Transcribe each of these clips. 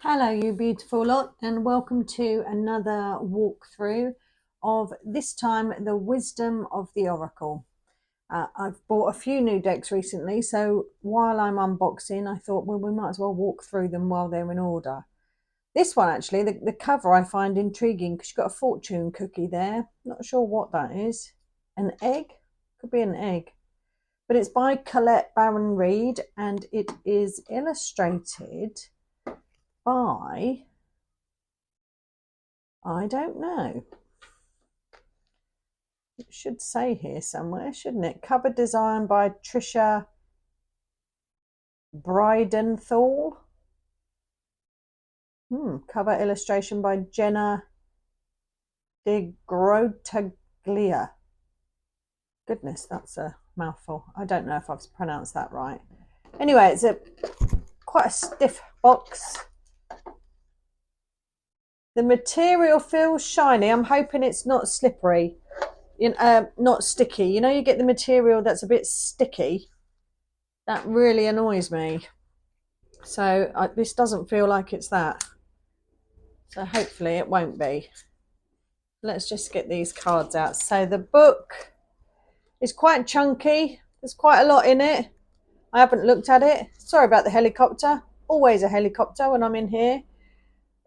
Hello, you beautiful lot, and welcome to another walkthrough of this time the Wisdom of the Oracle. I've bought a few new decks recently, so while I'm unboxing, I thought, well, we might as well walk through them while they're in order. This one, actually, the cover I find intriguing because you've got a fortune cookie there. Not sure what that is. An egg? Could be an egg. But it's by Colette Baron Reid, and it is illustrated by, I don't know. It should say here somewhere, shouldn't it? Cover design by Trisha Bridenthal. Cover illustration by Jenna De Grotaglia. Goodness, that's a mouthful. I don't know if I've pronounced that right. Anyway, it's quite a stiff box. The material feels shiny. I'm hoping it's not slippery, not sticky. You know, you get the material that's a bit sticky. That really annoys me. So this doesn't feel like it's that. So hopefully it won't be. Let's just get these cards out. So the book is quite chunky. There's quite a lot in it. I haven't looked at it. Sorry about the helicopter. Always a helicopter when I'm in here.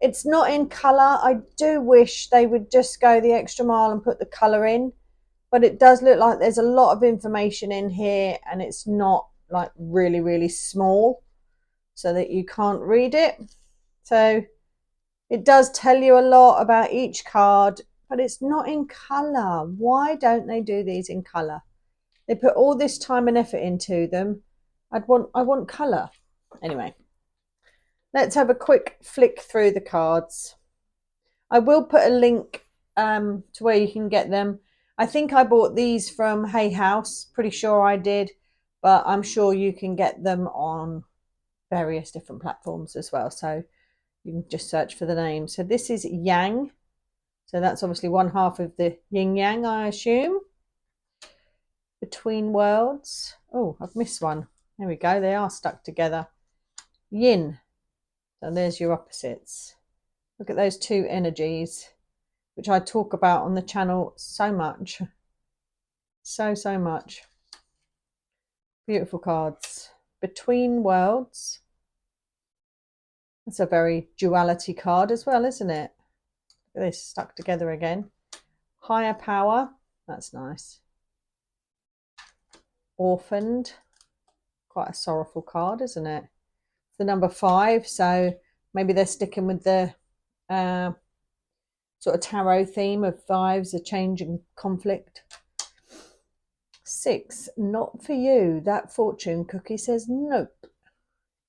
It's not in colour. I do wish they would just go the extra mile and put the colour in. But it does look like there's a lot of information in here, and it's not like really, really small so that you can't read it. So it does tell you a lot about each card, but it's not in colour. Why don't they do these in colour? They put all this time and effort into them. I want colour. Anyway, let's have a quick flick through the cards. I will put a link to where you can get them. I think I bought these from Hay House. Pretty sure I did, but I'm sure you can get them on various different platforms as well. So you can just search for the name. So this is Yang. So that's obviously one half of the yin yang, I assume. Between worlds. Oh, I've missed one. There we go. They are stuck together. Yin. So there's your opposites. Look at those two energies, which I talk about on the channel so much. So much. Beautiful cards. Between worlds. That's a very duality card as well, isn't it? Look at this, stuck together again. Higher power. That's nice. Orphaned. Quite a sorrowful card, isn't it? It's the number 5, so maybe they're sticking with the sort of tarot theme of 5s, a change and conflict. 6, not for you. That fortune cookie says nope.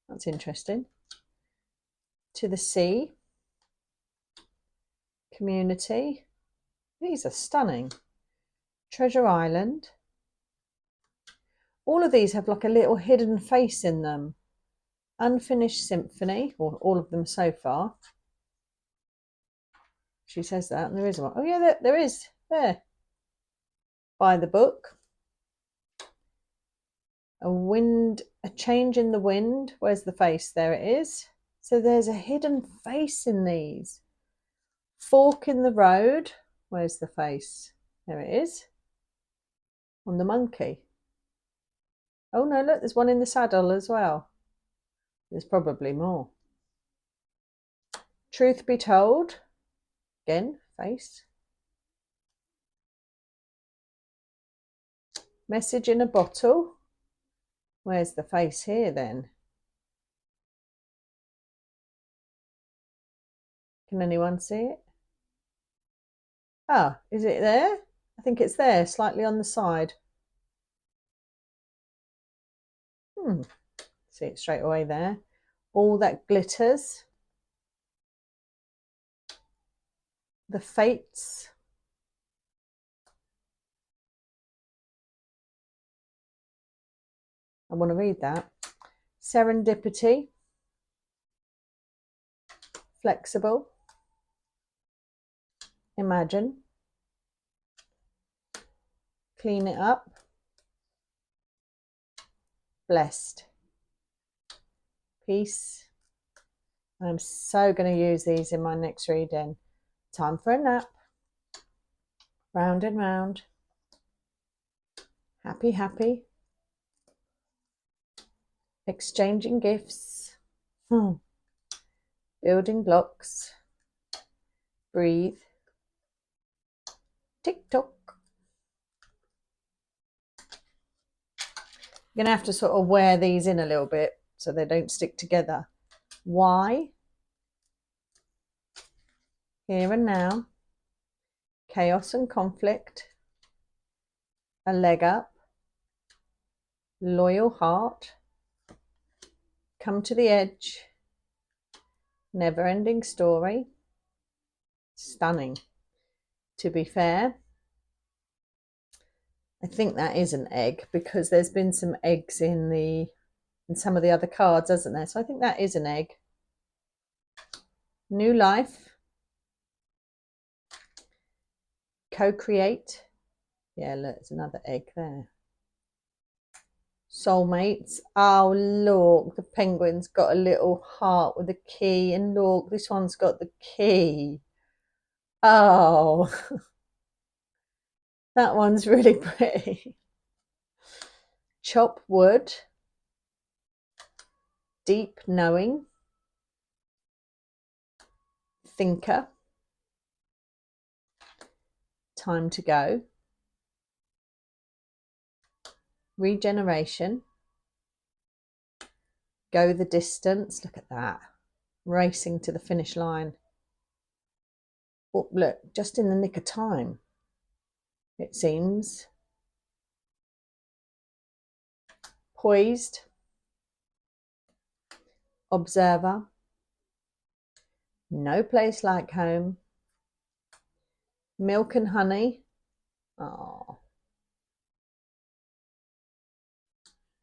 That's interesting. To the sea. Community. These are stunning. Treasure Island. All of these have like a little hidden face in them. Unfinished Symphony, or all of them so far. She says that, and there is one. Oh yeah, there is. There. By the book. A change in the wind. Where's the face? There it is. So there's a hidden face in these. Fork in the road. Where's the face? There it is. On the monkey. Oh no, look, there's one in the saddle as well. There's probably more. Truth be told. Again, face. Message in a bottle. Where's the face here then? Can anyone see it? Ah, is it there? I think it's there, slightly on the side. See it straight away there. All that glitters. The fates. I want to read that. Serendipity. Flexible. Imagine. Clean it up. Blessed. Peace. I'm so going to use these in my next reading. Time for a nap. Round and round. Happy, happy. Exchanging gifts. Building blocks. Breathe. Tick-tock. You're going to have to sort of wear these in a little bit so they don't stick together. Why? Here and now. Chaos and conflict. A leg up. Loyal heart. Come to the edge. Never-ending story. Stunning. To be fair, I think that is an egg because there's been some eggs in some of the other cards, hasn't there? So I think that is an egg. New life. Co-create. Yeah, look, there's another egg there. Soulmates. Oh, look, the penguin's got a little heart with a key. And look, this one's got the key. Oh, that one's really pretty. Chop wood. Deep knowing. Thinker. Time to go. Regeneration. Go the distance. Look at that. Racing to the finish line. Oh, look, just in the nick of time, it seems. Poised. Observer. No place like home. Milk and honey. Oh.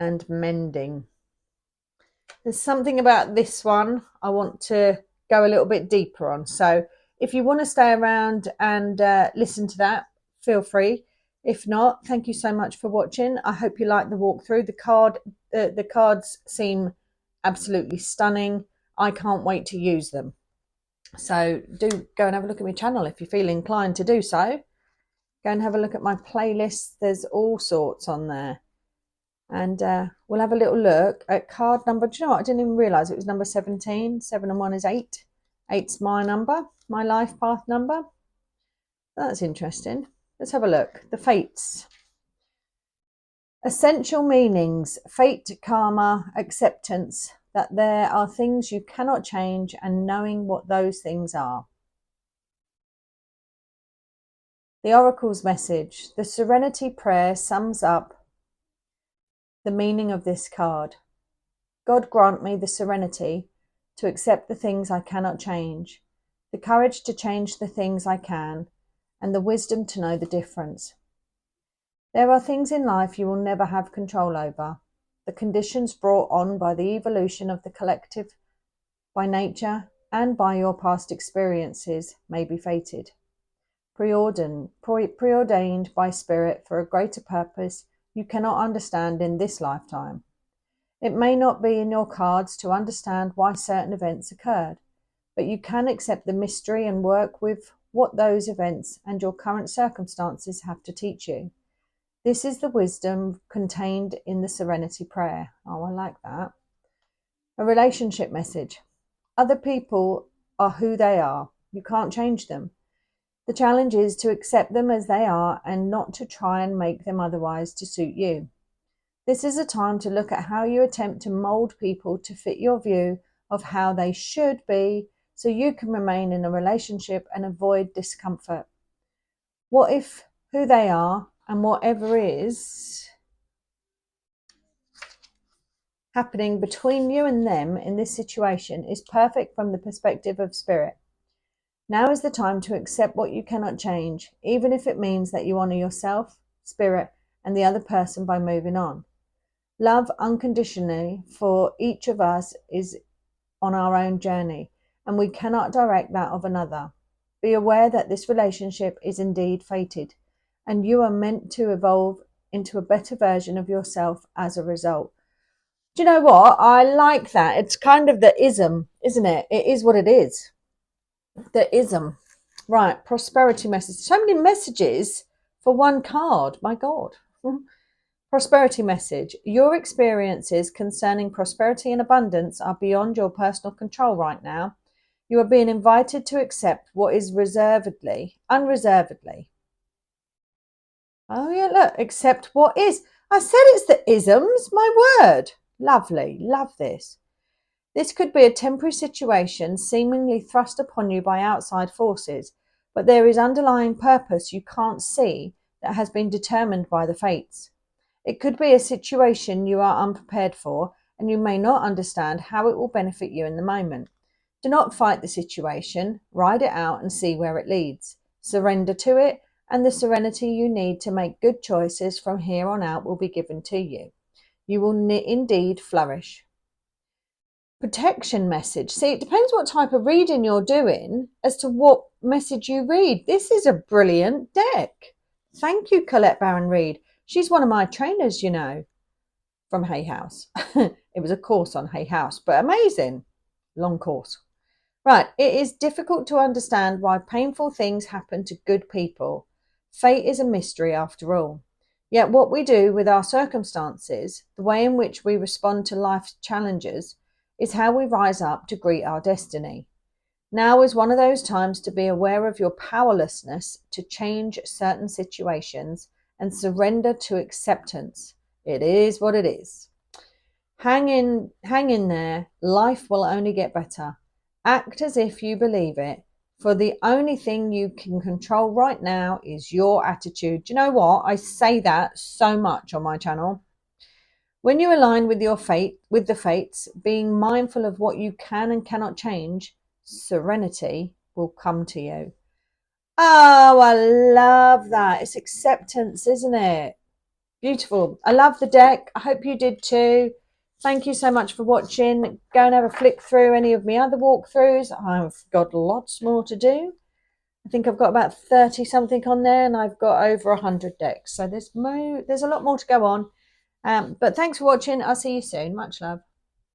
And mending. There's something about this one I want to go a little bit deeper on. So if you want to stay around and listen to that, feel free. If not, thank you so much for watching. I hope you like the walkthrough. The cards seem absolutely stunning. I can't wait to use them. So do go and have a look at my channel if you feel inclined to do so. Go and have a look at my playlist. There's all sorts on there. And we'll have a little look at card number. Do you know what? I didn't even realise it was number 17. 7 and 1 is 8. 8's my number, my life path number. That's interesting. Let's have a look. The fates. Essential meanings. Fate, karma, acceptance. That there are things you cannot change and knowing what those things are. The Oracle's message. The Serenity Prayer sums up the meaning of this card. God grant me the serenity to accept the things I cannot change, the courage to change the things I can, and the wisdom to know the difference. There are things in life you will never have control over. The conditions brought on by the evolution of the collective, by nature, and by your past experiences may be fated. Preordained by spirit for a greater purpose you cannot understand in this lifetime. It may not be in your cards to understand why certain events occurred, but you can accept the mystery and work with what those events and your current circumstances have to teach you. This is the wisdom contained in the Serenity Prayer. Oh, I like that. A relationship message. Other people are who they are. You can't change them. The challenge is to accept them as they are and not to try and make them otherwise to suit you. This is a time to look at how you attempt to mold people to fit your view of how they should be so you can remain in a relationship and avoid discomfort. What if who they are and whatever is happening between you and them in this situation is perfect from the perspective of spirit? Now is the time to accept what you cannot change, even if it means that you honor yourself, spirit, and the other person by moving on. Love unconditionally for each of us is on our own journey, and we cannot direct that of another. Be aware that this relationship is indeed fated, and you are meant to evolve into a better version of yourself as a result. Do you know what? I like that. It's kind of the ism, isn't it? It is what it is. The ism. Right, prosperity message. So many messages for one card. My God. Prosperity message. Your experiences concerning prosperity and abundance are beyond your personal control right now. You are being invited to accept what is unreservedly. Oh, yeah, look, accept what is. I said it's the isms, my word. Lovely, love this. This could be a temporary situation seemingly thrust upon you by outside forces, but there is underlying purpose you can't see that has been determined by the fates. It could be a situation you are unprepared for, and you may not understand how it will benefit you in the moment. Do not fight the situation, ride it out and see where it leads. Surrender to it, and the serenity you need to make good choices from here on out will be given to you. You will indeed flourish. Protection message. See, it depends what type of reading you're doing as to what message you read. This is a brilliant deck. Thank you, Colette Baron Reed. She's one of my trainers, you know, from Hay House. It was a course on Hay House, but amazing. Long course. Right, it is difficult to understand why painful things happen to good people. Fate is a mystery after all. Yet what we do with our circumstances, the way in which we respond to life's challenges, is how we rise up to greet our destiny. Now is one of those times to be aware of your powerlessness to change certain situations and surrender to acceptance. It is what it is. Hang in there. Life will only get better. Act as if you believe it, for the only thing you can control right now is your attitude. Do you know what? I say that so much on my channel. When you align with your fate, with the fates, being mindful of what you can and cannot change, serenity will come to you. Oh, I love that. It's acceptance, isn't it? Beautiful. I love the deck. I hope you did too. Thank you so much for watching. Go and have a flick through any of my other walkthroughs. I've got lots more to do. I think I've got about 30 something on there, and I've got over 100 decks. So there's a lot more to go on. But thanks for watching. I'll see you soon. Much love.